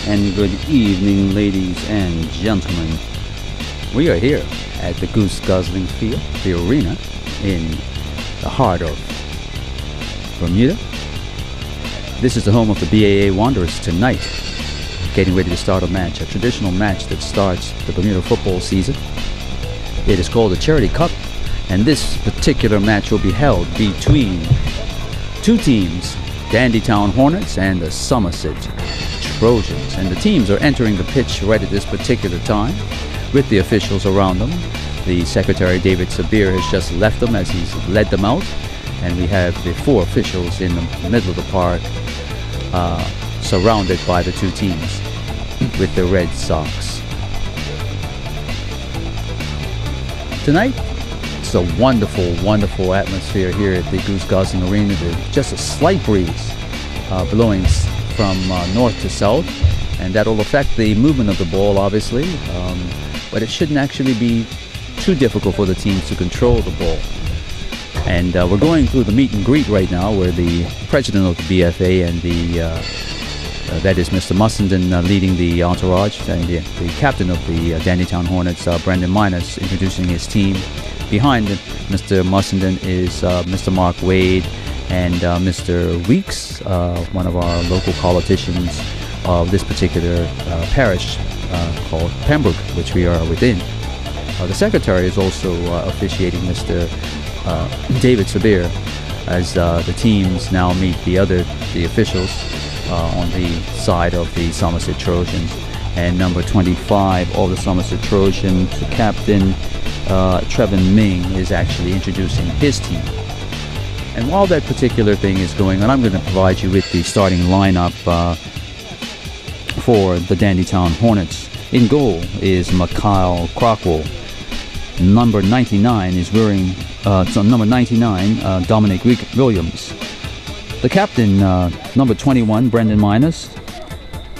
and good evening, ladies and gentlemen. We are here at the Goose Guzzling Field, the arena in the heart of Bermuda. This is the home of the BAA Wanderers tonight, getting ready to start a match, a traditional match that starts the Bermuda football season. It is called the Charity Cup, and this particular match will be held between two teams, Dandytown Hornets and the Somerset Trojans. And the teams are entering the pitch right at this particular time with the officials around them. The secretary, David Sabir, has just left them as he's led them out. And we have the four officials in the middle of the park, surrounded by the two teams with the red socks. Tonight, it's a wonderful, wonderful atmosphere here at the Goose Guzzling Arena. There's just a slight breeze blowing from north to south, and that will affect the movement of the ball, obviously, but it shouldn't actually be too difficult for the teams to control the ball. And we're going through the meet and greet right now, where the president of the BFA and that is Mr. Mussenden, leading the entourage, and the captain of the Dandytown Hornets, Brendan Minus, introducing his team. Behind Mr. Mussenden is Mr. Mark Wade and Mr. Weeks, one of our local politicians of this particular parish called Pembroke, which we are within. The secretary is also officiating, Mr. David Sabir, as the teams now meet the officials on the side of the Somerset Trojans. And number 25 of the Somerset Trojans, the captain, Trevin Ming, is actually introducing his team. And while that particular thing is going on, I'm going to provide you with the starting lineup for the Dandytown Hornets. In goal is Mikhail Crockwell. Number 99 is wearing number 99, Dominic Williams. The captain, number 21, Brendan Minus.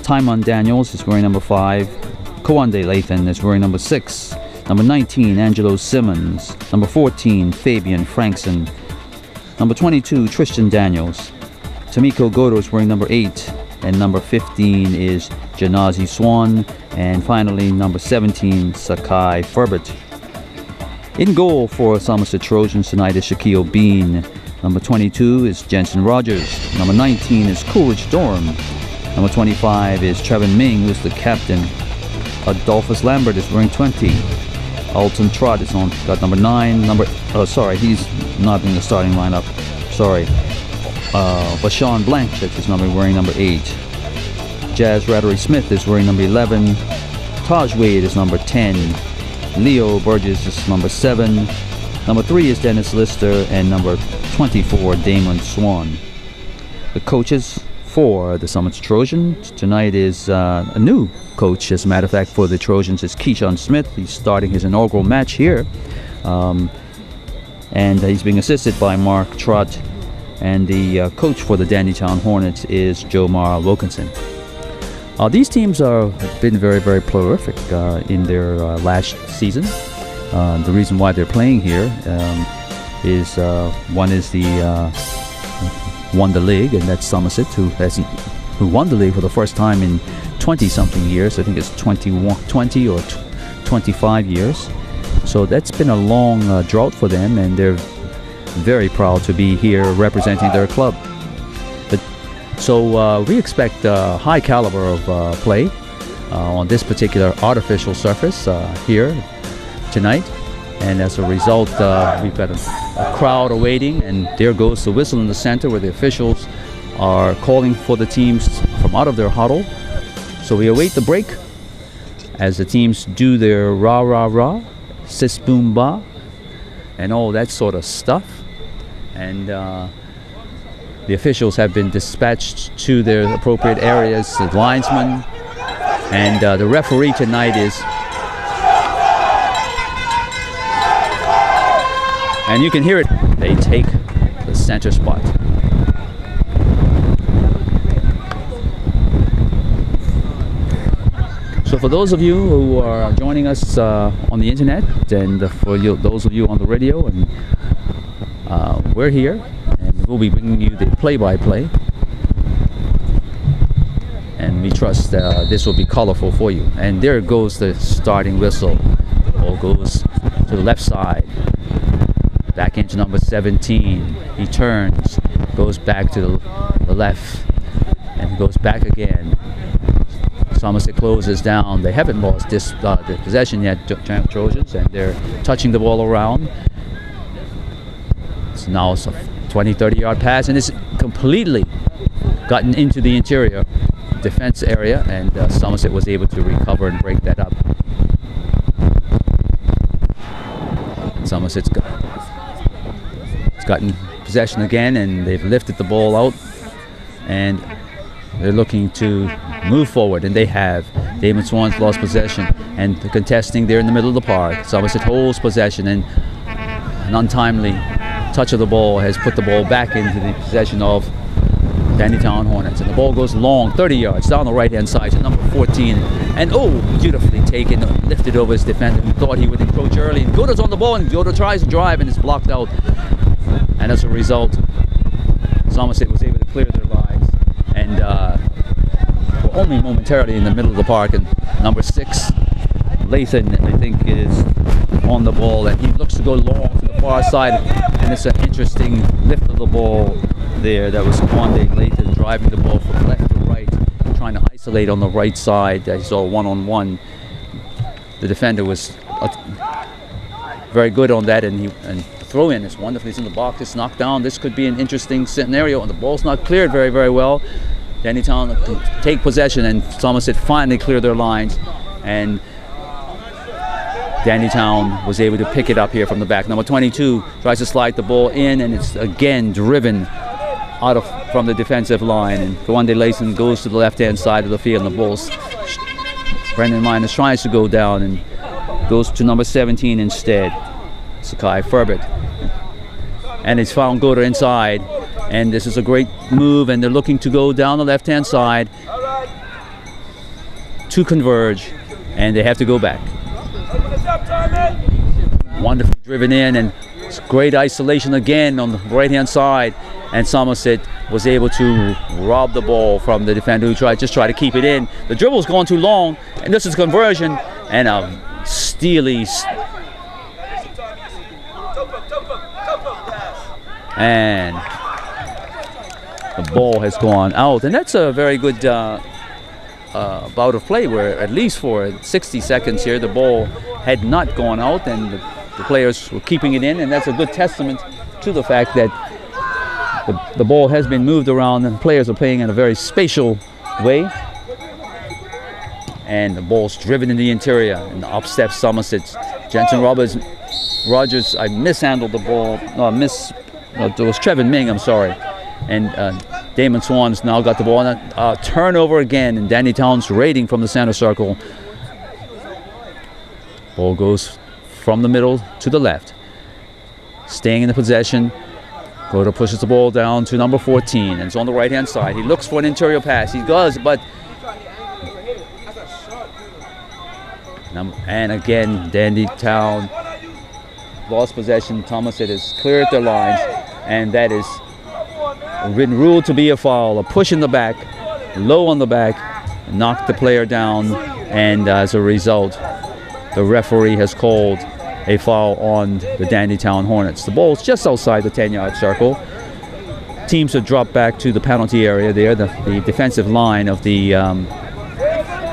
Tymon Daniels is wearing number 5. Kawande Lathan is wearing number 6. Number 19, Angelo Simmons. Number 14, Fabian Frankson. Number 22, Tristan Daniels. Tamiko Godo is wearing number 8. And number 15 is Janazi Swan. And finally, number 17, Sakai Furbert. In goal for Somerset Trojans tonight is Shaquille Bean. Number 22 is Jensen Rogers. Number 19 is Coolidge Dorm. Number 25 is Trevin Ming, who's the captain. Adolphus Lambert is wearing 20. Alton Trott is got number 9. He's not in the starting lineup. Bashan Blanchett is wearing number 8. Jazz Rattery Smith is wearing number 11. Taj Wade is number 10. Leo Burgess is number 7. Number 3 is Dennis Lister, and number 24, Damon Swan. The coaches for the Somerset Trojans tonight is a new coach, as a matter of fact, for the Trojans is Keyshawn Smith. He's starting his inaugural match here, and he's being assisted by Mark Trott, and the coach for the Dandytown Hornets is Jomar Wilkinson. These teams have been very, very prolific in their last season. The reason why they're playing here is one is the won the league, and that's Somerset, who won the league for the first time in 20-something years. I think it's 20 or 25 years. So that's been a long drought for them, and they're very proud to be here representing their club. So we expect a high caliber of play on this particular artificial surface here tonight. And as a result, we've got a crowd awaiting, and there goes the whistle in the center where the officials are calling for the teams from out of their huddle. So we await the break as the teams do their rah-rah-rah, sis-boom-ba, and all that sort of stuff. And the officials have been dispatched to their appropriate areas, the linesmen, and the referee tonight is... And you can hear it, they take the center spot. So for those of you who are joining us on the internet, and for those of you on the radio, and we're here, and we'll be bringing you the play-by-play. and we trust this will be colorful for you. And there goes the starting whistle. Ball goes to the left side, back into number 17. He turns, goes back to the left, and goes back again. Somerset closes down. They haven't lost this the possession yet, Trojans, and they're touching the ball around. So now it's a 20-30 yard pass, and it's completely gotten into the interior defense area, and Somerset was able to recover and break that up. Somerset's gotten possession again, and they've lifted the ball out, and they're looking to move forward, and they have. Damon Swan's lost possession, and the contesting there in the middle of the park. Somerset holds possession, and an untimely touch of the ball has put the ball back into the possession of Dandytown Hornets, and the ball goes long, 30 yards down the right-hand side to number 14, and beautifully taken, lifted over his defender who thought he would encroach early, and Goda's on the ball, and Goda tries to drive, and it's blocked out, and as a result, Somerset was able to clear their lines, and were only momentarily in the middle of the park, and number 6, Lathan, I think, is on the ball, and he looks to go long to the far side, and it's an interesting lift of the ball there. That was Quande Lathan driving the ball from left to right, trying to isolate on the right side. I saw one-on-one. The defender was very good on that, and throw in is wonderful. He's in the box, it's knocked down. This could be an interesting scenario, and the ball's not cleared very, very well. Dandytown can take possession, and Somerset finally cleared their lines, and Dandytown was able to pick it up here from the back. Number 22 tries to slide the ball in, and it's again driven from the defensive line, and Kawande Layson goes to the left-hand side of the field, and the ball's Brendan Minus tries to go down and goes to number 17 instead, Sakai Furbert, and it's found Goda inside, and this is a great move, and they're looking to go down the left-hand side to converge, and they have to go back. Wonderfully driven in, and it's great isolation again on the right-hand side, and Somerset was able to rob the ball from the defender who tried to keep it in. The dribble's gone too long, and this is conversion, and a steely, and the ball has gone out, and that's a very good bout of play, where at least for 60 seconds here the ball had not gone out, and the players were keeping it in, and that's a good testament to the fact that the ball has been moved around, and players are playing in a very spatial way, and the ball's driven in the interior, and up steps Somerset. Jensen Rogers, I mishandled the ball. It was Trevin Ming, I'm sorry, and Damon Swan's now got the ball, and turnover again, and Dandytown's raiding from the center circle. Ball goes from the middle to the left, staying in the possession. Goda pushes the ball down to number 14, and it's on the right-hand side. He looks for an interior pass. He does, but and again, Dandytown lost possession. Somerset has cleared their lines, and that is been ruled to be a foul. A push in the back, low on the back, knocked the player down, and as a result, the referee has called a foul on the Dandytown Hornets. The ball's just outside the 10-yard circle. Teams have dropped back to the penalty area there. The defensive line of the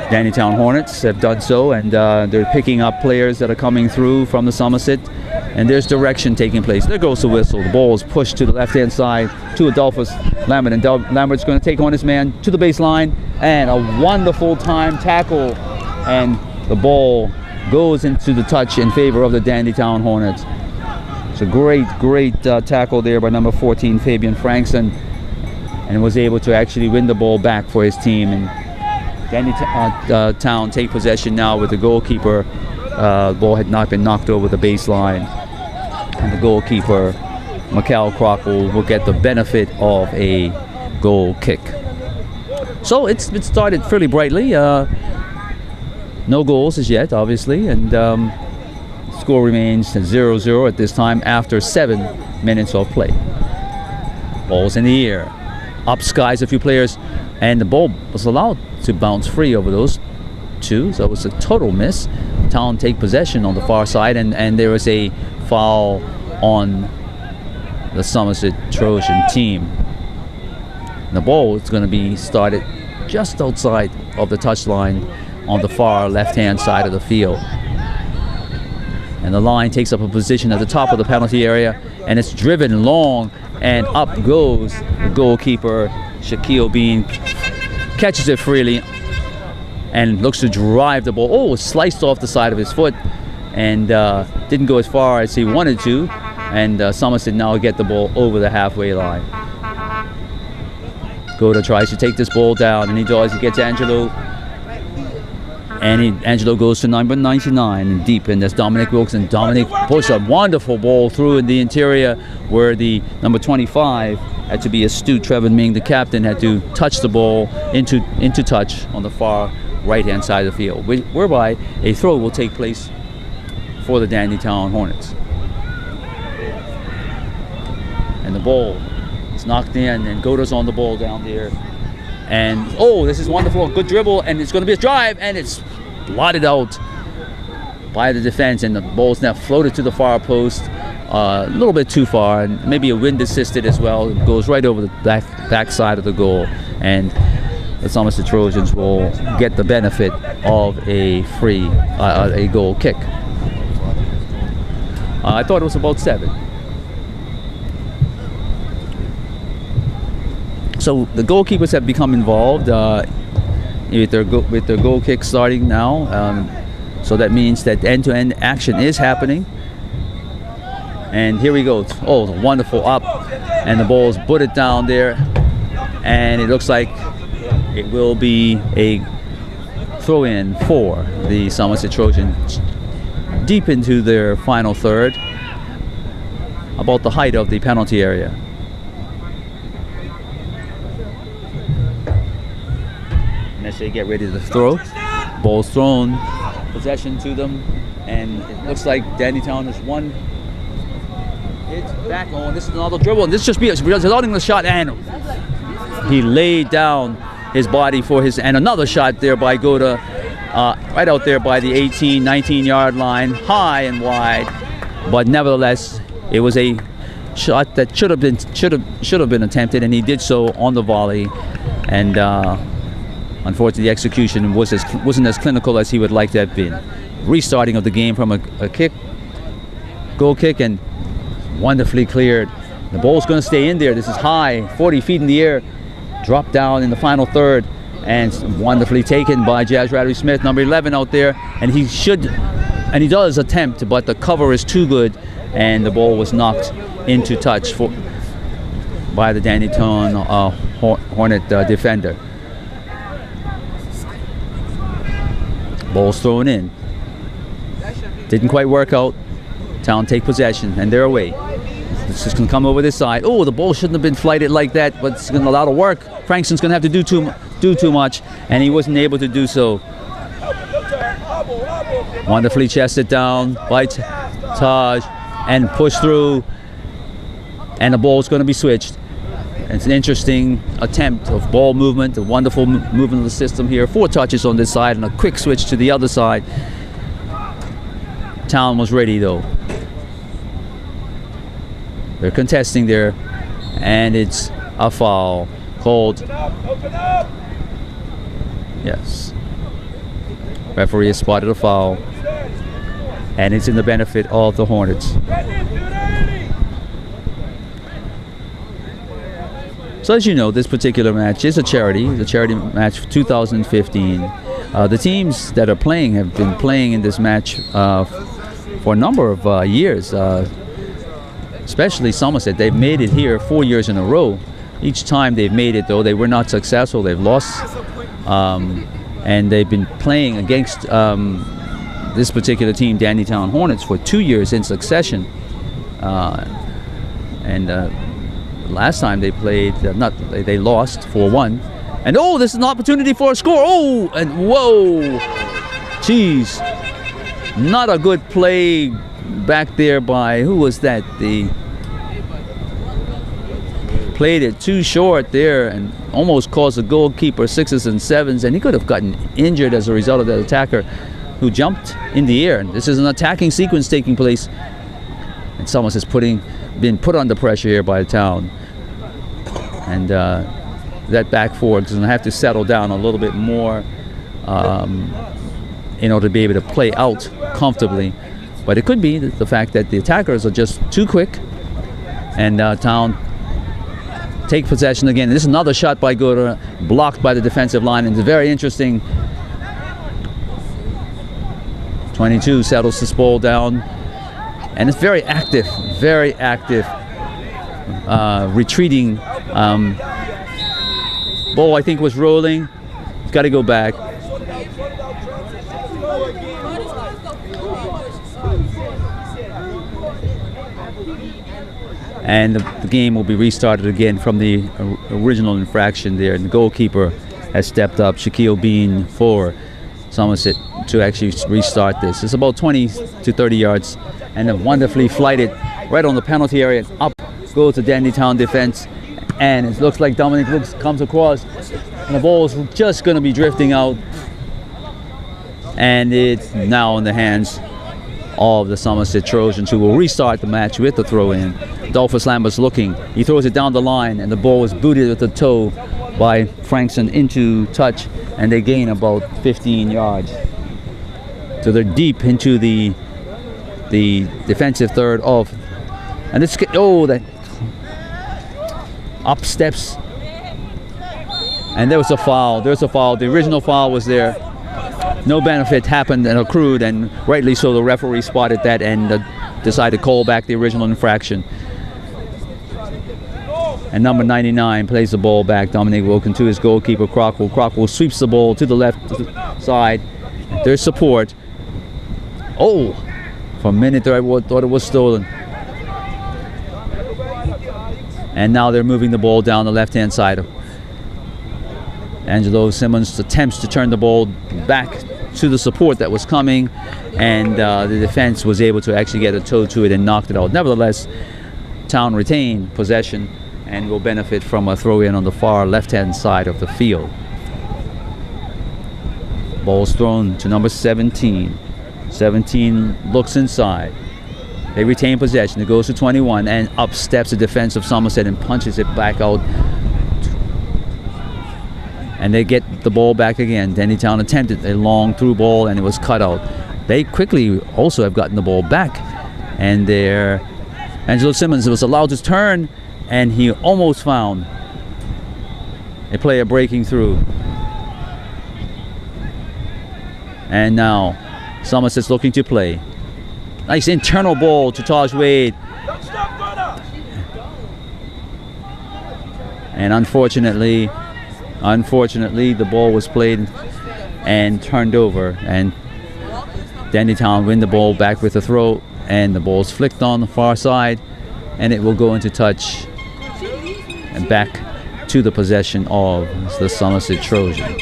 Dandytown Hornets have done so, and they're picking up players that are coming through from the Somerset, and there's direction taking place. There goes the whistle. The ball is pushed to the left-hand side to Adolphus Lambert, and Lambert's going to take on his man to the baseline, and a wonderful time tackle, and the ball goes into the touch in favor of the Dandytown Hornets. It's a great tackle there by number 14, Fabian Frankson, and was able to actually win the ball back for his team. And Dandytown take possession now with the goalkeeper. The ball had not been knocked over the baseline, and the goalkeeper, Mikhail Krockle, will get the benefit of a goal kick. So it started fairly brightly. No goals as yet, obviously, and score remains 0-0 at this time after 7 minutes of play. Ball's in the air. Up skies, a few players and the ball was allowed to bounce free over those two, so it was a total miss. Town take possession on the far side, and there was a foul on the Somerset Trojan team. The ball is going to be started just outside of the touchline on the far left-hand side of the field. And the line takes up a position at the top of the penalty area, and it's driven long, and up goes the goalkeeper, Shaquille Bean, catches it freely and looks to drive the ball. Oh, it sliced off the side of his foot and didn't go as far as he wanted to, and Somerset now get the ball over the halfway line. Goda tries to take this ball down, and he does. He gets Angelo, and Angelo goes to number 99 and deep, and there's Dominic Wilson. Dominic puts a wonderful ball through in the interior, where the number 25 had to be astute. Trevor Ming, the captain, had to touch the ball into touch on the far right-hand side of the field, whereby a throw will take place for the Dandytown Hornets. And the ball is knocked in, and Goda's on the ball down there. And oh, this is wonderful, good dribble, and it's going to be a drive, and it's blotted out by the defense, and the ball's now floated to the far post, a little bit too far, and maybe a wind assisted as well. It goes right over the back side of the goal, and the Somerset Trojans will get the benefit of a free a goal kick. I thought it was about 7. So the goalkeepers have become involved with their goal kick starting now. So that means that end-to-end action is happening. And here we go. Oh, wonderful up, and the ball is butted down there, and it looks like it will be a throw-in for the Somerset Trojans deep into their final third, about the height of the penalty area. As they get ready to throw, ball's thrown, possession to them, and it looks like Dandytown has won. It's back on. This is another dribble, and this just be resulting in the shot, and he laid down his body for his, and another shot there by Goda, right out there by the 18, 19-yard line, high and wide. But nevertheless, it was a shot that should have been attempted, and he did so on the volley. And unfortunately, the execution wasn't as clinical as he would like to have been. Restarting of the game from a goal kick, and wonderfully cleared. The ball's going to stay in there. This is high, 40 feet in the air, dropped down in the final third, and wonderfully taken by Jazz Radley Smith, number 11 out there. And he does attempt, but the cover is too good, and the ball was knocked into touch by the Dandytown Hornet defender. Ball's thrown in. Didn't quite work out. Town take possession, and they're away. It's just going to come over this side. Oh, the ball shouldn't have been flighted like that, but it's going to allow to work. Frankston's going to have to do too much, and he wasn't able to do so. Wonderfully chested down by Taj, and pushed through, and the ball's going to be switched. It's an interesting attempt of ball movement, a wonderful movement of the system here. 4 touches on this side and a quick switch to the other side. Town was ready though. They're contesting there, and it's a foul called. Yes. Referee has spotted a foul, and it's in the benefit of the Hornets. So as you know, this particular match is a charity match for 2015. The teams that are playing have been playing in this match for a number of years, especially Somerset. They've made it here 4 years in a row. Each time they've made it, though, they were not successful. They've lost, and they've been playing against this particular team, Dandytown Hornets, for 2 years in succession. Last time they played, they lost 4-1. And oh, this is an opportunity for a score. Oh, and whoa, geez, not a good play back there by, who was that? They played it too short there, and almost caused the goalkeeper 6s and 7s, and he could have gotten injured as a result of that attacker who jumped in the air. This is an attacking sequence taking place, and Somerset's being put under pressure here by the Town. And that back forward is going to have to settle down a little bit more in order to be able to play out comfortably. But it could be the fact that the attackers are just too quick, and Town take possession again. This is another shot by Goda, blocked by the defensive line, and it's very interesting. 22 settles this ball down, and it's very active, retreating. Ball, I think, was rolling. It's got to go back. And the game will be restarted again from the original infraction there. And the goalkeeper has stepped up, Shaquille Bean, for Somerset to actually restart this. It's about 20 to 30 yards, and then wonderfully flighted right on the penalty area. Up goes the Dandytown defense, and it looks like Dominic Brooks comes across, and the ball is just going to be drifting out, and it's now in the hands of the Somerset Trojans, who will restart the match with the throw-in. Dolphus Lambert's looking. He throws it down the line, and the ball is booted with the toe by Frankson into touch, and they gain about 15 yards. So they're deep into the defensive third of, and it's, oh, that up steps, and there was a foul. There's a foul. The original foul was there. No benefit happened and accrued, and rightly so, the referee spotted that and decided to call back the original infraction. And number 99 plays the ball back, Dominic Wilkin, to his goalkeeper, Crockwell. Crockwell sweeps the ball to the left side. There's support. Oh, for a minute there I thought it was stolen. And now they're moving the ball down the left-hand side. Angelo Simmons attempts to turn the ball back to the support that was coming, and the defense was able to actually get a toe to it and knocked it out. Nevertheless, Town retained possession and will benefit from a throw-in on the far left-hand side of the field. Ball's thrown to number 17. 17 looks inside. They retain possession. It goes to 21, and up steps the defense of Somerset and punches it back out. And they get the ball back again. Dandytown attempted a long through ball, and it was cut out. They quickly also have gotten the ball back, and there Angelo Simmons was allowed to turn, and he almost found a player breaking through. And now Somerset's looking to play. Nice internal ball to Taj Wade. And unfortunately, the ball was played and turned over, and Dandytown win the ball back with a throw, and the ball's flicked on the far side, and it will go into touch and back to the possession of the Somerset Trojans.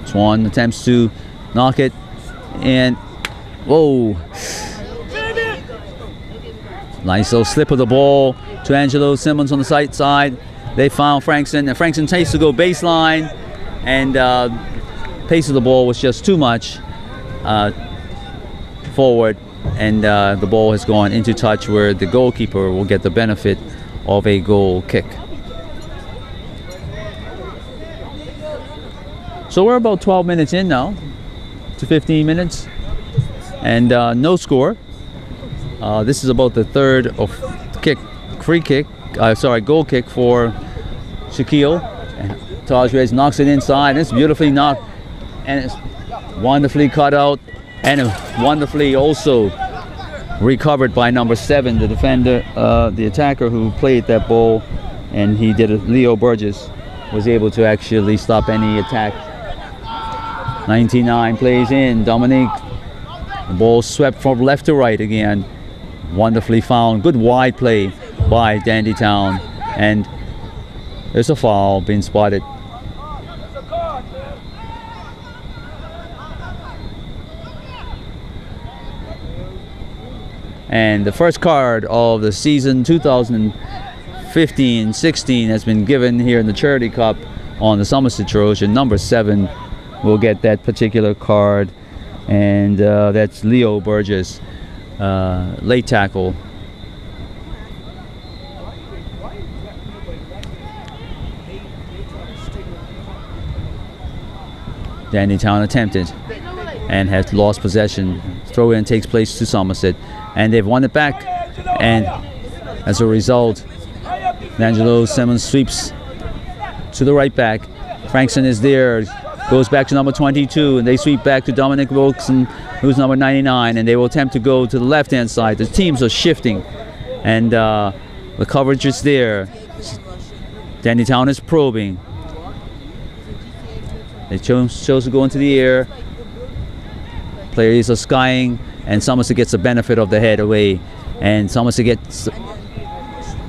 Swan attempts to knock it, and whoa. Nice little slip of the ball to Angelo Simmons on the side. They found Frankson, and Frankson takes to go baseline, and pace of the ball was just too much forward, and the ball has gone into touch where the goalkeeper will get the benefit of a goal kick. So we're about 12 minutes in now to 15 minutes, and no score. This is about the third of goal kick for Shaquille. And Taj Reyes knocks it inside, and it's beautifully knocked, and it's wonderfully cut out, and wonderfully also recovered by number 7, the defender, the attacker who played that ball, and he did it. Leo Burgess was able to actually stop any attack. 99 plays in, Dominique. The ball swept from left to right again. Wonderfully found. Good wide play by Dandytown, and there's a foul being spotted. And the first card of the season 2015-16 has been given here in the Charity Cup on the Somerset Trojan. Number 7 will get that particular card, and that's Leo Burgess, late tackle. Dandytown attempted and has lost possession. Throw in takes place to Somerset, and they've won it back, and as a result, Angelo Simmons sweeps to the right back. Frankson is there, goes back to number 22, and they sweep back to Dominic Wilson, who's number 99, and they will attempt to go to the left-hand side. The teams are shifting, and the coverage is there. Dandytown is probing. They chose to go into the air. Players are skying, and Somerset gets the benefit of the head away, and Somerset gets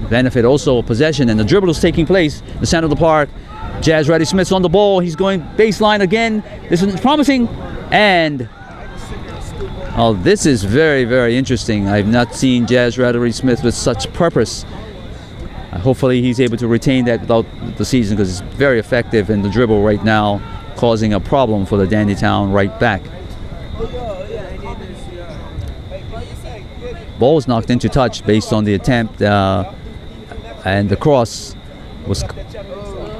benefit also of possession, and the dribble is taking place in the center of the park. Jazz Radley Smith's on the ball. He's going baseline again. This is promising, and oh, this is very, very interesting. I've not seen Jazz Radley Smith with such purpose. Hopefully he's able to retain that without the season, because it's very effective in the dribble right now, causing a problem for the Dandytown right back. Ball was knocked into touch based on the attempt, and the cross was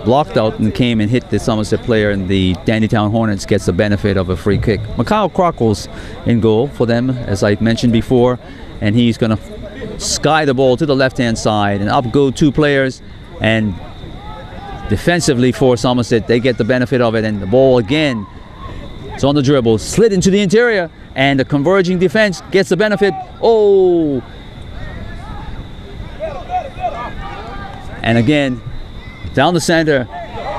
blocked out and came and hit the Somerset player, and the Dandytown Hornets gets the benefit of a free kick. Mikhail Krockle's in goal for them, as I mentioned before, and he's going to sky the ball to the left-hand side, and up go 2 players, and defensively for Somerset, they get the benefit of it, and the ball again, it's on the dribble, slid into the interior, and the converging defense gets the benefit. Oh! And again, down the center,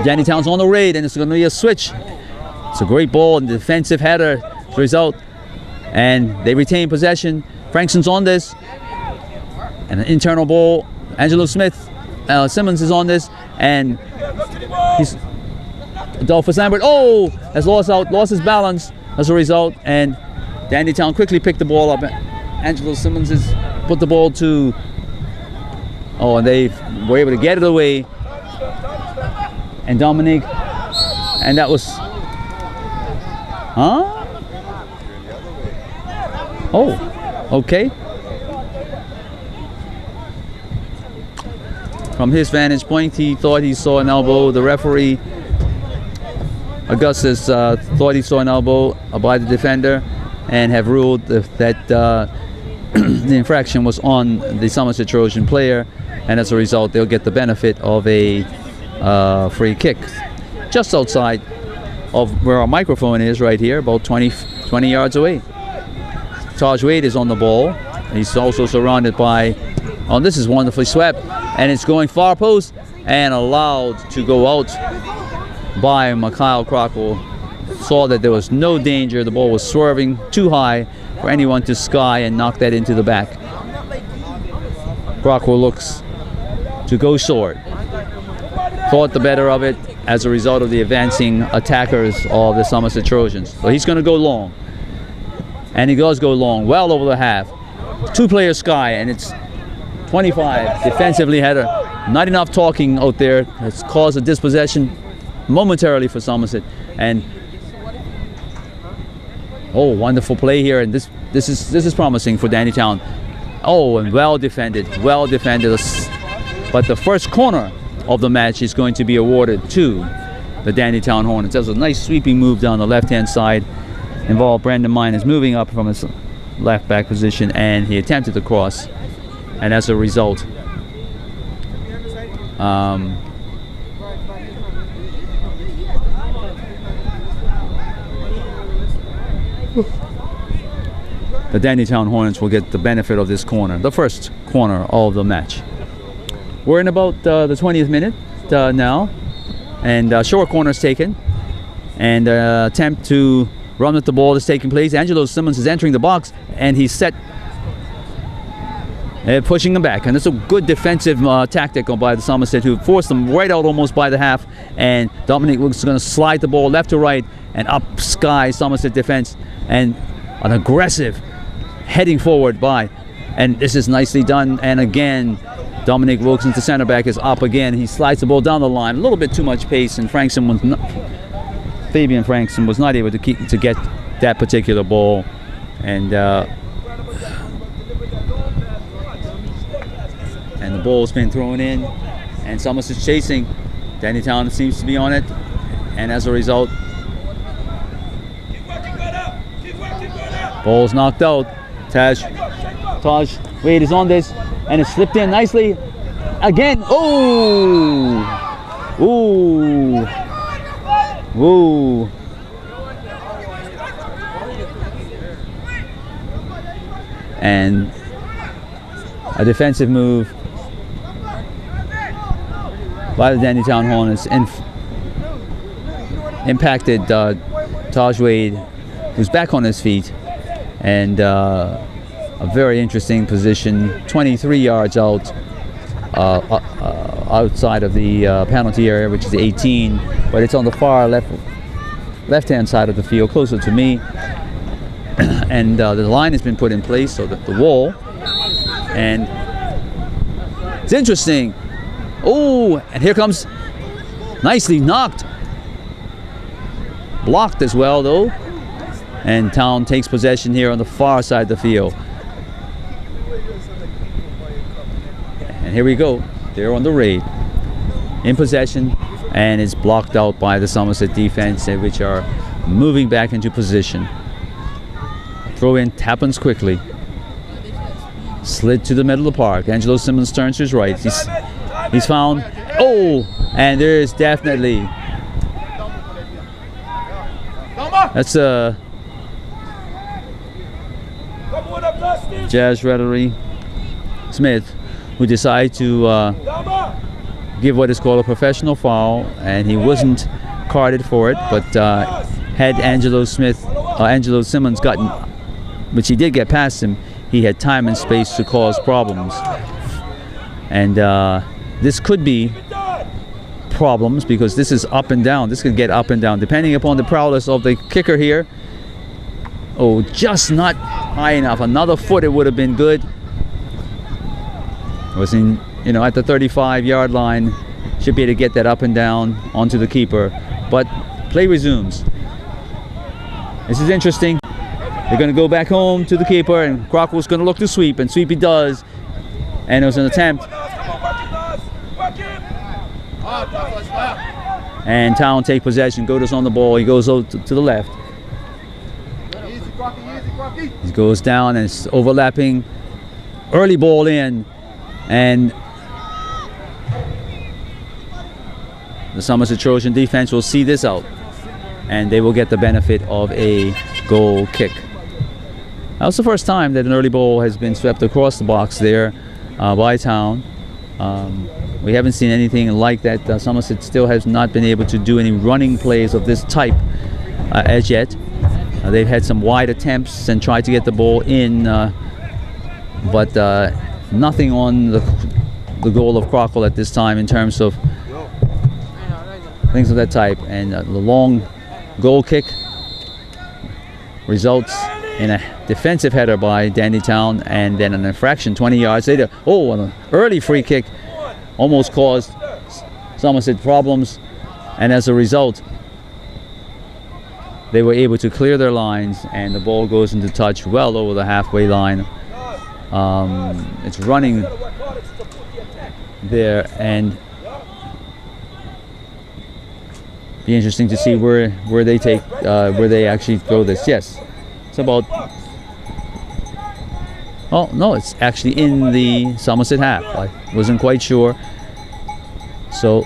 Dandytown's on the raid, and it's going to be a switch. It's a great ball and defensive header as a result, and they retain possession. Frankson's on this, and an internal ball. Angelo Simmons is on this, and he's Adolphus Lambert. Oh, has lost his balance as a result, and Dandytown quickly picked the ball up. Angelo Simmons has put the ball to. Oh, and they were able to get it away. And Dominic, and that was, oh, okay. From his vantage point, he thought he saw an elbow. The referee, Augustus, thought he saw an elbow by the defender, and have ruled that the infraction was on the Somerset Trojan player, and as a result, they'll get the benefit of a free kick just outside of where our microphone is, right here, about 20 yards away. Taj Wade is on the ball. He's also surrounded by, oh, this is wonderfully swept, and it's going far post and allowed to go out by Mikhail Krockle. Saw that there was no danger. The ball was swerving too high for anyone to sky and knock that into the back. Krockle looks to go short. Thought the better of it as a result of the advancing attackers of the Somerset Trojans. So he's going to go long, and he does go long, well over the half. 2 players sky, and it's 25 defensively header. Not enough talking out there. It's caused a dispossession momentarily for Somerset, and oh, wonderful play here, and this is promising for Dandytown. Oh, and well defended, but the first corner of the match is going to be awarded to the Dandytown Hornets. That's a nice sweeping move down the left-hand side. Involved Brandon Miners moving up from his left back position, and he attempted the cross, and as a result, the Dandytown Hornets will get the benefit of this corner, the first corner of the match. We're in about the 20th minute now, and short corner's taken, and attempt to run with the ball is taking place. Angelo Simmons is entering the box, and he's set, pushing him back, and it's a good defensive tactic by the Somerset, who forced them right out almost by the half, and Dominic was going to slide the ball left to right and up sky Somerset defense, and an aggressive heading forward by And this is nicely done. And again, Dominic Wilkins, the center back, is up again. He slides the ball down the line. A little bit too much pace, and Fabian Frankson was not able to get that particular ball. And the ball's been thrown in, and Somerset's chasing. Dandytown seems to be on it, and as a result, ball's knocked out. Taj Wade is on this, and it slipped in nicely. Again, oh! Ooh! Ooh! And a defensive move by the Dandytown Hornets impacted Taj Wade, who's back on his feet, and a very interesting position, 23 yards out, outside of the penalty area, which is 18, but it's on the far left-hand side of the field, closer to me. And the line has been put in place, so that the wall, and it's interesting. Oh, and here comes, nicely knocked, blocked as well though, and Town takes possession here on the far side of the field. And here we go, they're on the raid, in possession, and it's blocked out by the Somerset defense, which are moving back into position. Throw in happens quickly. Slid to the middle of the park. Angelo Simmons turns to his right. He's found. Oh, and there's definitely. That's a Jazz Revelry Smith, who decided to give what is called a professional foul, and he wasn't carded for it. But had Angelo Simmons gotten, which he did get past him, he had time and space to cause problems. And this could be problems, because this is up and down. This could get up and down depending upon the prowess of the kicker here. Oh, just not high enough. Another foot, it would have been good. It was in, at the 35-yard line. Should be able to get that up and down onto the keeper. But play resumes. This is interesting. They're going to go back home to the keeper, and Crockwell's going to look to sweep, and sweep he does. And it was an attempt. And Town take possession. Goda's on the ball. He goes to the left. He goes down, and it's overlapping. Early ball in, and the Somerset Trojan defense will see this out, and they will get the benefit of a goal kick. That was the first time that an early ball has been swept across the box there by Town. We haven't seen anything like that. Somerset still has not been able to do any running plays of this type as yet. They've had some wide attempts and tried to get the ball in, but nothing on the goal of Crockwell at this time in terms of things of that type. And the long goal kick results in a defensive header by Dandytown, and then an infraction 20 yards later. Oh, an early free kick almost caused Somerset problems, and as a result they were able to clear their lines, and the ball goes into touch well over the halfway line. It's running there, and be interesting to see where they actually throw this. Yes, it's about, oh no, it's actually in the Somerset half. I wasn't quite sure. So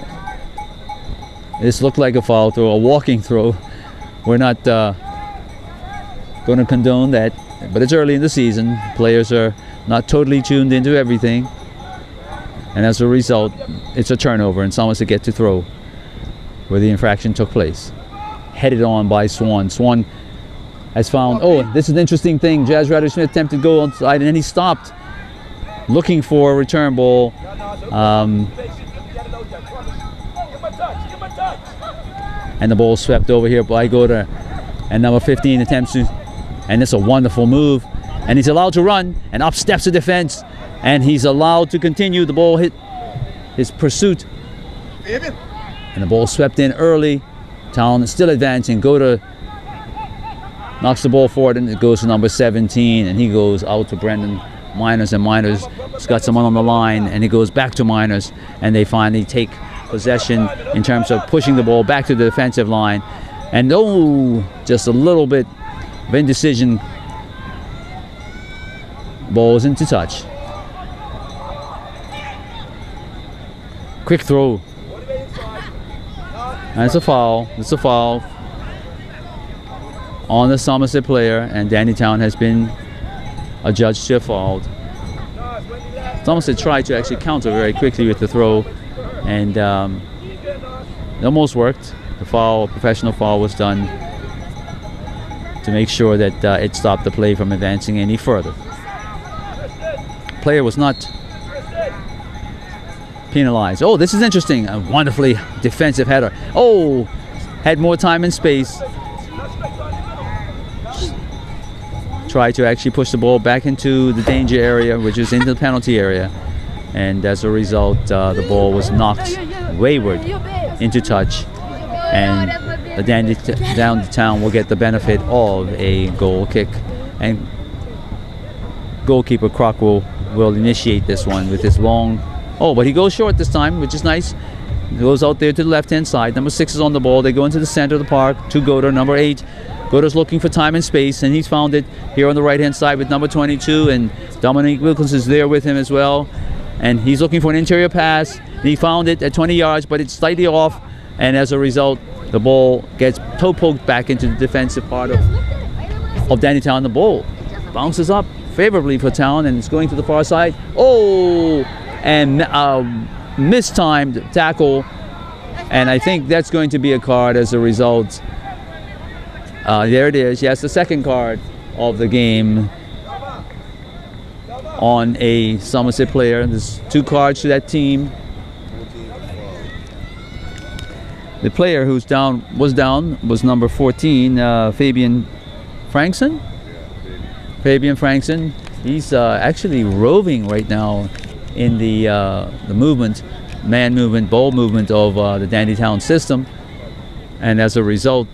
this looked like a foul throw, a walking throw. We're not going to condone that, but it's early in the season. Players are not totally tuned into everything, and as a result, it's a turnover, and Somerset get to throw where the infraction took place. Headed on by Swan. Swan has found, oh, this is an interesting thing. Jazz Ryder Smith attempted to go outside, and then he stopped looking for a return ball. And the ball swept over here by Goda, and number 15 attempts to, and it's a wonderful move. and he's allowed to run, and up steps the defense, and he's allowed to continue. The ball hit his pursuit, and the ball swept in early. Town is still advancing. Goda knocks the ball forward, and it goes to number 17, and he goes out to Brendan Miners, and Miners has got someone on the line, and he goes back to Miners, and they finally take possession in terms of pushing the ball back to the defensive line. And just a little bit of indecision. Ball is into touch. Quick throw. And it's a foul. It's a foul on the Somerset player, and Dandytown has been adjudged to have fouled. Somerset tried to actually counter very quickly with the throw, and it almost worked. The foul, professional foul, was done to make sure that it stopped the play from advancing any further. Player was not penalized. Oh, this is interesting. A wonderfully defensive header. Oh, had more time and space. Tried to actually push the ball back into the danger area, which is into the penalty area. And as a result, the ball was knocked wayward into touch. And the Dandytown will get the benefit of a goal kick. And goalkeeper Crock will initiate this one with his long... Oh, but he goes short this time, which is nice. He goes out there to the left-hand side. Number 6 is on the ball. They go into the center of the park to Goda. Number 8. Goda's looking for time and space, and he's found it here on the right-hand side with number 22, and Dominic Wilkins is there with him as well. And he's looking for an interior pass, and he found it at 20 yards, but it's slightly off, and as a result, the ball gets toe poked back into the defensive part of Dandytown. The ball bounces up favorably for Town, and it's going to the far side. Oh, and mistimed tackle, and I think that's going to be a card as a result. There it is. Yes, the second card of the game on a Somerset player. There's 2 cards to that team. The player who's was number 14, Fabian Frankson. Fabian Frankson. He's actually roving right now in the movement, man movement, ball movement of the Dandytown system, and as a result,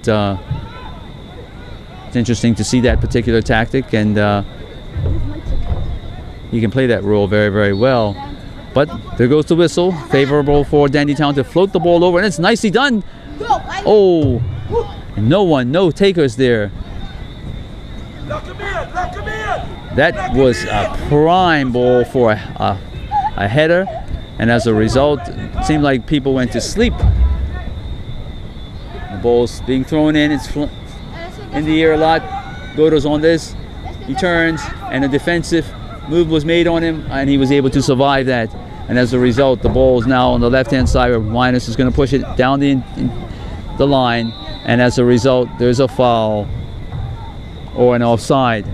it's interesting to see that particular tactic, and he can play that role very, very well. But there goes the whistle, favorable for Dandytown to float the ball over, and it's nicely done. Oh, and no takers there. That was a prime ball for a header, and as a result, it seemed like people went to sleep. The ball's being thrown in, it's in the air a lot. Goda's on this, he turns, and a defensive move was made on him, and he was able to survive that. And as a result, the ball is now on the left-hand side, where Minus is going to push it down the line, and as a result, there's a foul or an offside.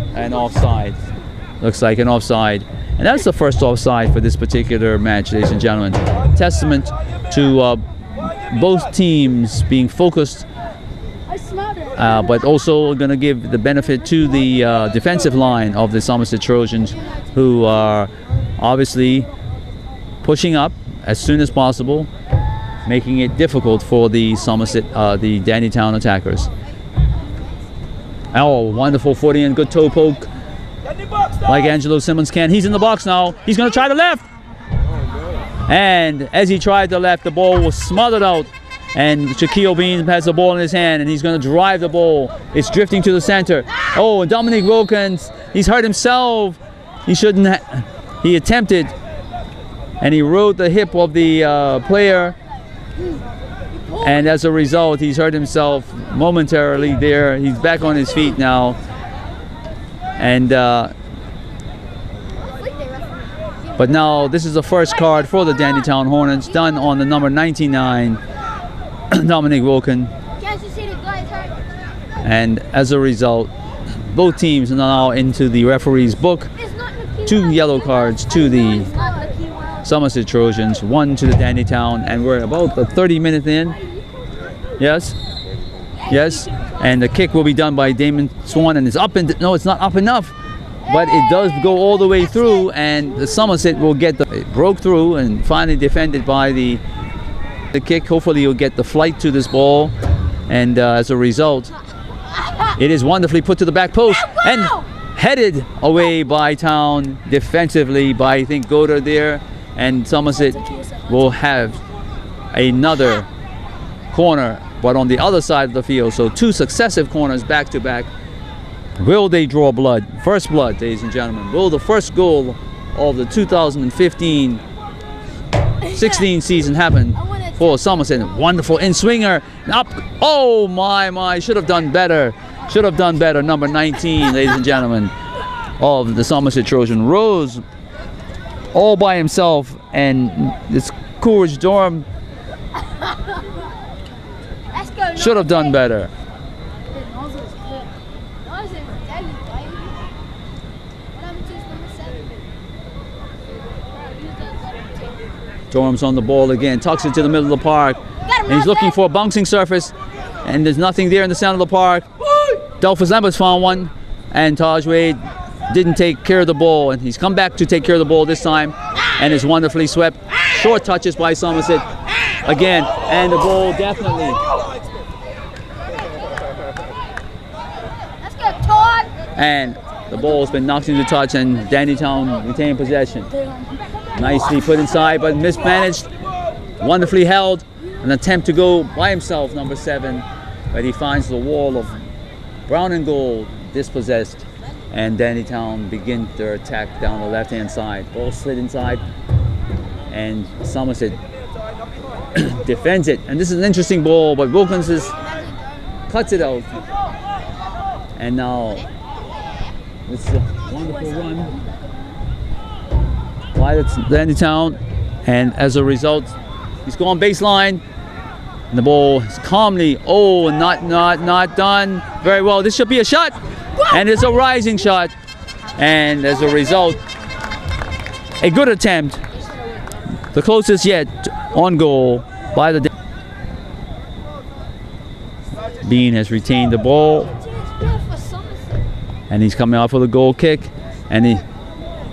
Looks like an offside. And that's the first offside for this particular match, ladies and gentlemen. Testament to both teams being focused, but also going to give the benefit to the defensive line of the Somerset Trojans, who are obviously pushing up as soon as possible, making it difficult for the the Dandytown attackers. Oh, wonderful footing and good toe poke, like Angelo Simmons can. He's in the box now. He's going to try the left. And as he tried the left, the ball was smothered out. And Shaquille Bean has the ball in his hand, and he's going to drive the ball. It's drifting to the center. Oh, and Dominic Wilkins, he's hurt himself. He shouldn't he attempted, and he rode the hip of the player. And as a result, he's hurt himself momentarily there. He's back on his feet now. And but now this is the first card for the Dandytown Hornets, done on the number 99, Dominic Wilkin. And as a result, both teams are now into the referee's book. 2 yellow cards to the Somerset Trojans, 1 to the Dandytown, and we're about the 30-minute in. Yes, and the kick will be done by Damon Swan, and it's up, and no, it's not up enough. but it does go all the way through, and the Somerset will get it broke through and finally defended by the kick. Hopefully you'll get the flight to this ball, and as a result, it is wonderfully put to the back post and headed away by Town defensively by, I think, Goddard there, and Somerset will have another corner, but on the other side of the field. So 2 successive corners back to back. Will they draw blood? First blood, ladies and gentlemen. Will the first goal of the 2015-16 season happen for Somerset? Wonderful in-swinger. Up. Oh, my. Should have done better. Should have done better. Number 19, ladies and gentlemen, of the Somerset Trojan. Rose all by himself, and this Courage Dorm should have done better. Dorm's on the ball again, tucks it to the middle of the park, and he's looking for a bouncing surface, and there's nothing there in the center of the park. Delphus Lemberts found one, and Taj Wade didn't take care of the ball, and he's come back to take care of the ball this time, and is wonderfully swept. Short touches by Somerset again, and the ball definitely. And the ball has been knocked into touch, and Dandytown retained possession. Nicely put inside, but mismanaged. Wonderfully held. An attempt to go by himself, number 7, but he finds the wall of brown and gold dispossessed, and Dandytown begin their attack down the left-hand side. Ball slid inside, and Somerset defends it. And this is an interesting ball, but Wilkins cuts it out. And now this is a wonderful run by Dandytown, and as a result, he's gone baseline, and the ball is calmly, not done very well. This should be a shot, and it's a rising shot, and as a result, a good attempt, the closest yet on goal by the Bean has retained the ball, and he's coming out for the goal kick, and he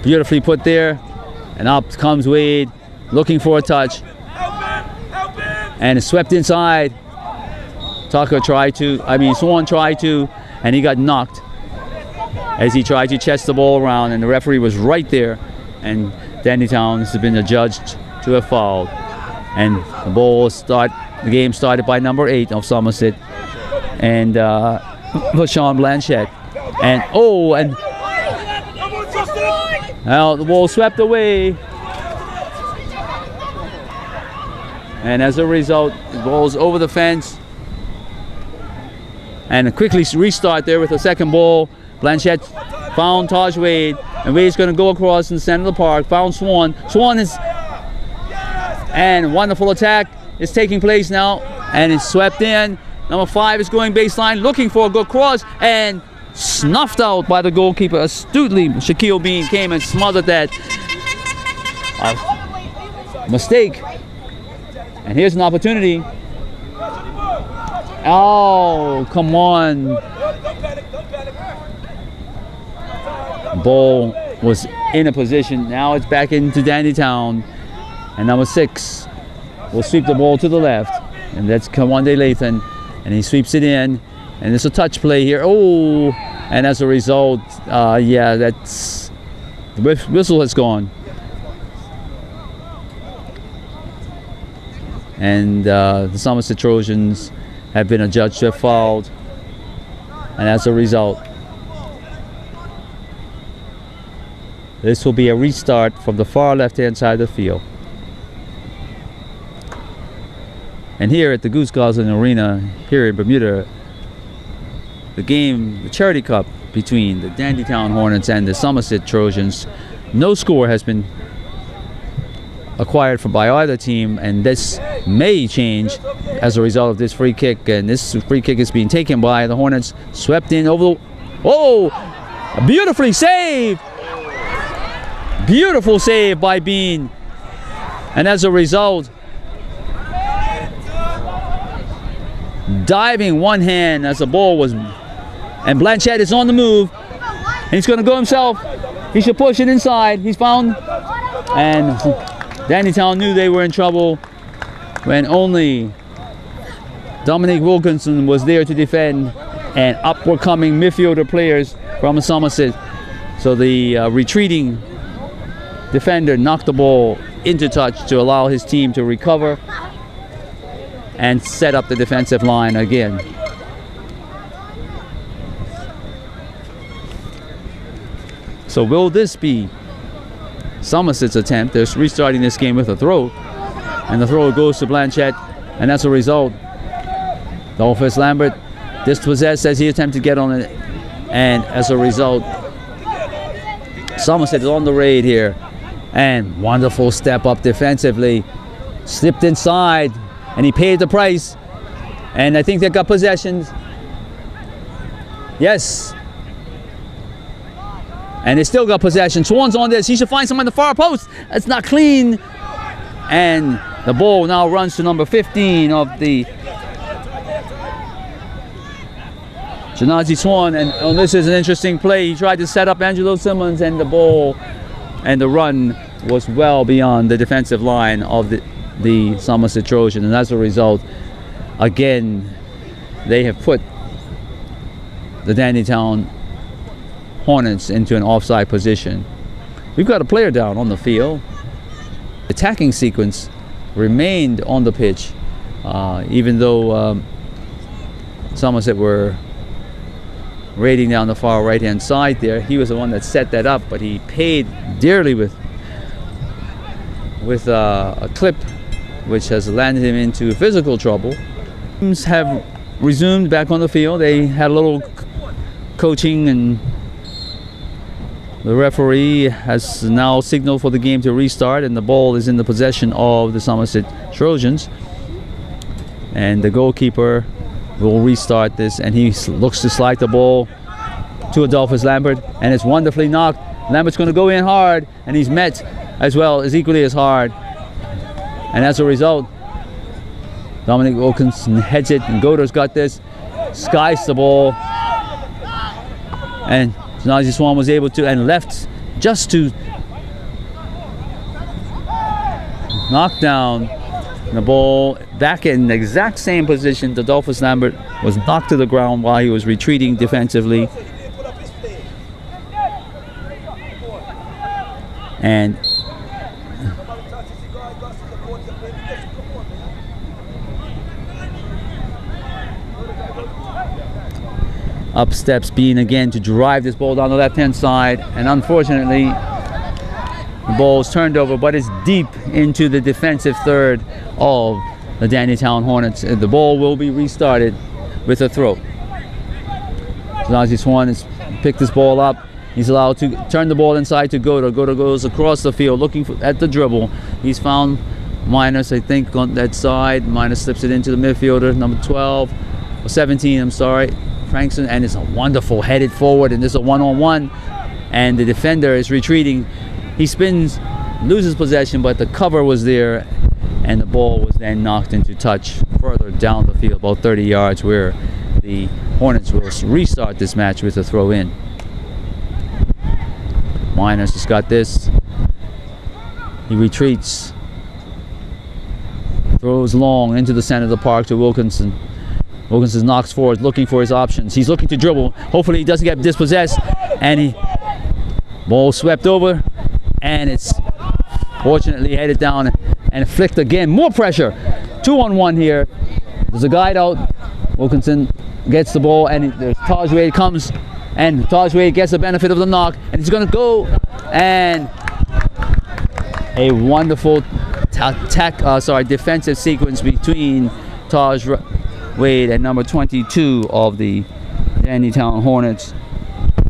beautifully put there, and up comes Wade looking for a touch, and it's swept inside. Swan tried to, and he got knocked as he tried to chest the ball around, and the referee was right there, and Dandytown has been adjudged to have fouled, and the game started by number 8 of Somerset, and Sean Blanchett, and now the ball swept away, and as a result, the ball's over the fence, and a quickly restart there with the second ball. Blanchett found Taj Wade, and Wade's going to go across in the center of the park. Found Swan. Swan is, and wonderful attack is taking place now, and it's swept in. Number 5 is going baseline, looking for a good cross, and snuffed out by the goalkeeper astutely. Shaquille Bean came and smothered that mistake. And here's an opportunity. Oh, come on. Ball was in a position. Now it's back into Dandytown. And number 6 will sweep the ball to the left. And that's Kawande Lathan. And he sweeps it in. And it's a touch play here. Oh, and as a result, that's the whistle has gone. And the Somerset Trojans have been adjudged to have fouled. And as a result, this will be a restart from the far left-hand side of the field. And here at the Goose Gosling Arena, here in Bermuda, the Charity Cup between the Dandytown Hornets and the Somerset Trojans, no score has been acquired by either team, and this may change as a result of this free kick. And this free kick is being taken by the Hornets, swept in over the, beautifully saved! Beautiful save by Bean. And as a result, diving one hand as the ball was, and Blanchett is on the move, And he's going to go himself. He should push it inside. He's found. And Dandytown knew they were in trouble when only Dominic Wilkinson was there to defend, and up were coming midfielder players from Somerset. So the retreating defender knocked the ball into touch to allow his team to recover and set up the defensive line again. So will this be Somerset's attempt? They're restarting this game with a throw, and the throw goes to Blanchett, and that's a result. Dolphus Lambert dispossessed as he attempted to get on it, and as a result, Somerset is on the raid here. And wonderful step up defensively, slipped inside, and he paid the price. And I think they got possession. Yes. And they still got possession. Swan's on this. He should find someone on the far post. It's not clean. And the ball now runs to number 15 of the Janazi Swan. And this is an interesting play. He tried to set up Angelo Simmons, and the ball and the run was well beyond the defensive line of the Somerset Trojan. And as a result, again, they have put the Dandytown Hornets into an offside position. We've got a player down on the field. Attacking sequence remained on the pitch, even though Somerset were raiding down the far right hand side there. He was the one that set that up, but he paid dearly with a clip which has landed him into physical trouble. Teams have resumed back on the field. They had a little coaching, and the referee has now signaled for the game to restart, and the ball is in the possession of the Somerset Trojans. And the goalkeeper will restart this, and he looks to slide the ball to Adolphus Lambert, and it's wonderfully knocked. Lambert's going to go in hard, and he's met as well, as equally as hard. And as a result, Dominic Wilkinson heads it, and Goder's got this, skies the ball, and Nazi Swan was able to, and left just to knock down the ball back in the exact same position. Adolphus Lambert was knocked to the ground while he was retreating defensively. And up steps Bean again to drive this ball down the left-hand side, and unfortunately the ball is turned over, but it's deep into the defensive third of the Dandytown Hornets. The ball will be restarted with a throw. Nazi Swan has picked this ball up. He's allowed to turn the ball inside to Goder. Goder goes across the field looking at the dribble. He's found Minus, I think, on that side. Minus slips it into the midfielder, number 12, or 17, I'm sorry, Frankson, and it's a wonderful headed forward, and this is a one-on-one, and the defender is retreating. He spins, loses possession, but the cover was there, and the ball was then knocked into touch further down the field, about 30 yards, where the Hornets will restart this match with a throw in. Miners has got this. He retreats. Throws long into the center of the park to Wilkinson. Wilkinson knocks forward, looking for his options. He's looking to dribble. Hopefully he doesn't get dispossessed. And ball swept over. And it's fortunately headed down and flicked again. More pressure. 2-on-1 here. There's a guide out. Wilkinson gets the ball, and there's Taj Wade comes. And Taj Wade gets the benefit of the knock, and he's going to go, and a wonderful defensive sequence between Taj Wade and number 22 of the Dandytown Hornets,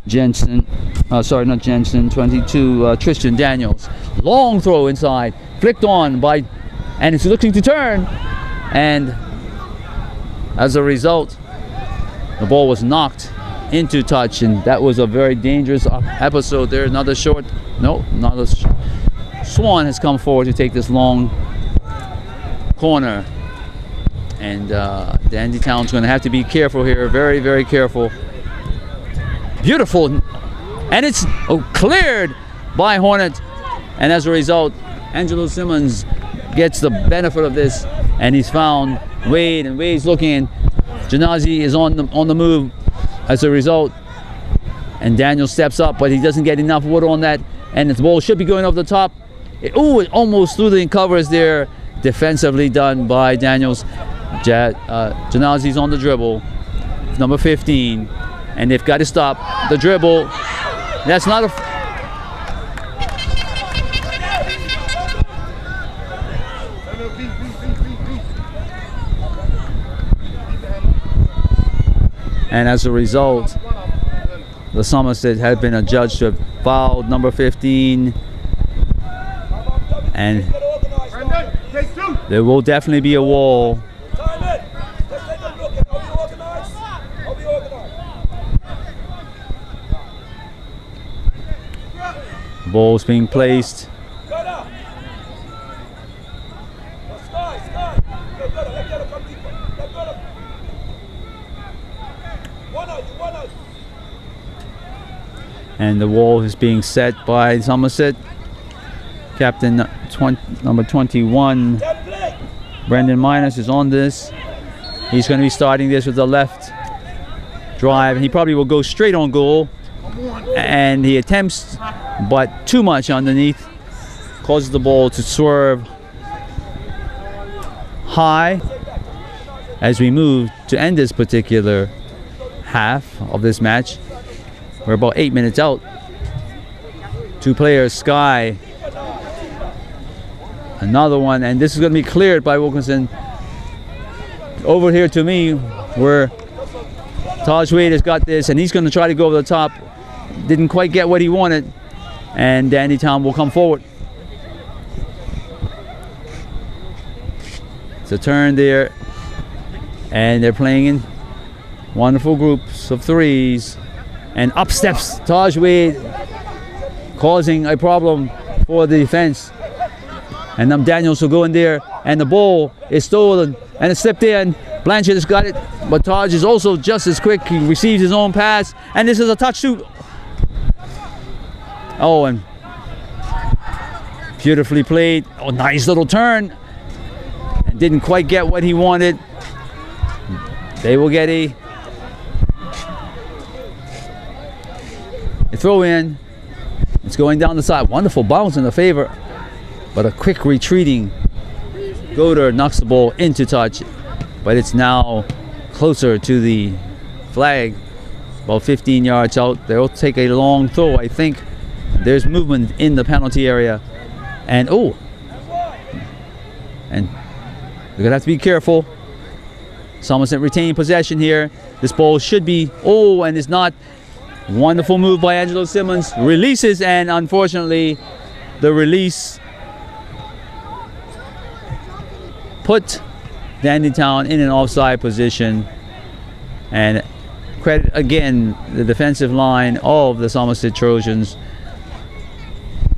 Jensen, not Jensen, 22, Tristan Daniels. Long throw inside, flicked on by, and it's looking to turn, and as a result, the ball was knocked into touch, and that was a very dangerous episode there. Another short, no, another Swan has come forward to take this long corner, and Dandytown's going to have to be careful here, very, very careful. Beautiful And it's cleared by Hornet. And as a result, Angelo Simmons gets the benefit of this, and he's found Wade, and Wade's looking. Janazi is on the move as a result, and Daniel steps up, but he doesn't get enough water on that, and the ball should be going over the top. It almost through the covers there. Defensively done by Daniels. Janazi's on the dribble, number 15, and they've got to stop the dribble. That's not a... And as a result, the Somerset had been adjudged to have fouled number 15. And there will definitely be a wall. Ball's being placed. And the wall is being set by Somerset. Captain number 21, Brendan Minus, is on this. He's going to be starting this with the left drive. He probably will go straight on goal. And he attempts, but too much underneath. Causes the ball to swerve high as we move to end this particular half of this match. We're about 8 minutes out. Two players, Sky. Another one, and this is going to be cleared by Wilkinson. Over here to me, where Taj Wade has got this, and he's going to try to go over the top. Didn't quite get what he wanted, and Dandytown will come forward. It's a turn there, and they're playing in wonderful groups of threes. And up steps Taj Wade, causing a problem for the defense. And Daniels will go in there, and the ball is stolen, and it's slipped in. Blanchard has got it, but Taj is also just as quick. He receives his own pass, and this is a touch shoot. Oh, and beautifully played. Oh, nice little turn. And didn't quite get what he wanted. They will get a throw in. It's going down the side. Wonderful bounce in the favor, but a quick retreating Goder knocks the ball into touch, but it's now closer to the flag, about 15 yards out. They'll take a long throw. I think there's movement in the penalty area, and and they're gonna have to be careful. Somerset retaining possession here. This ball should be, and it's not. Wonderful move by Angelo Simmons. Releases, and unfortunately the release put Dandytown in an offside position. And credit again the defensive line of the Somerset Trojans,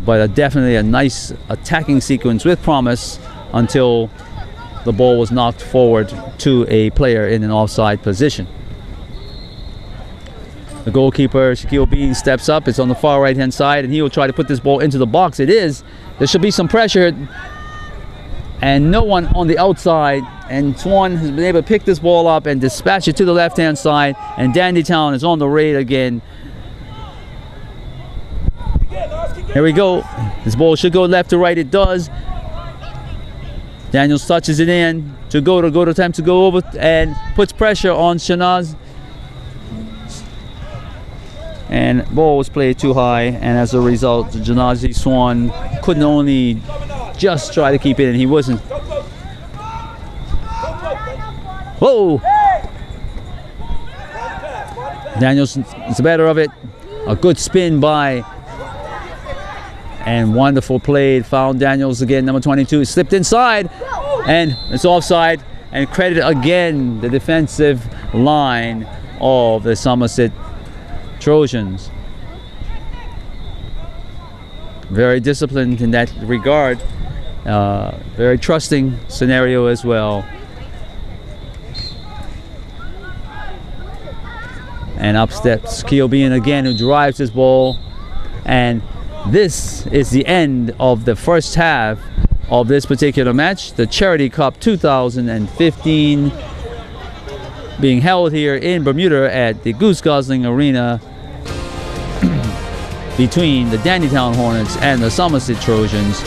but definitely a nice attacking sequence with promise until the ball was knocked forward to a player in an offside position. The goalkeeper, Shaquille Bean, steps up. It's on the far right-hand side, and he will try to put this ball into the box. It is. There should be some pressure, and no one on the outside. And Swan has been able to pick this ball up and dispatch it to the left-hand side, and Dandytown is on the raid again. Here we go. This ball should go left to right. It does. Daniels touches it in to go to attempt to go over and puts pressure on Shanaz. And ball was played too high, and as a result, Janazi Swan couldn't only just try to keep it in. He wasn't. Whoa! Daniels is the better of it. A good spin by, and wonderful play. Found Daniels again, number 22. Slipped inside, and it's offside. And credit again the defensive line of the Somerset Trojans. Very disciplined in that regard. Very trusting scenario as well. And up steps Keobean again, who drives this ball. And this is the end of the first half of this particular match. The Charity Cup 2015 being held here in Bermuda at the Goose Gosling Arena between the Dandytown Hornets and the Somerset Trojans.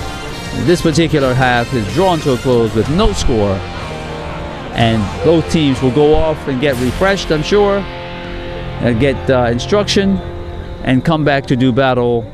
This particular half is drawn to a close with no score, and both teams will go off and get refreshed, I'm sure, and get instruction and come back to do battle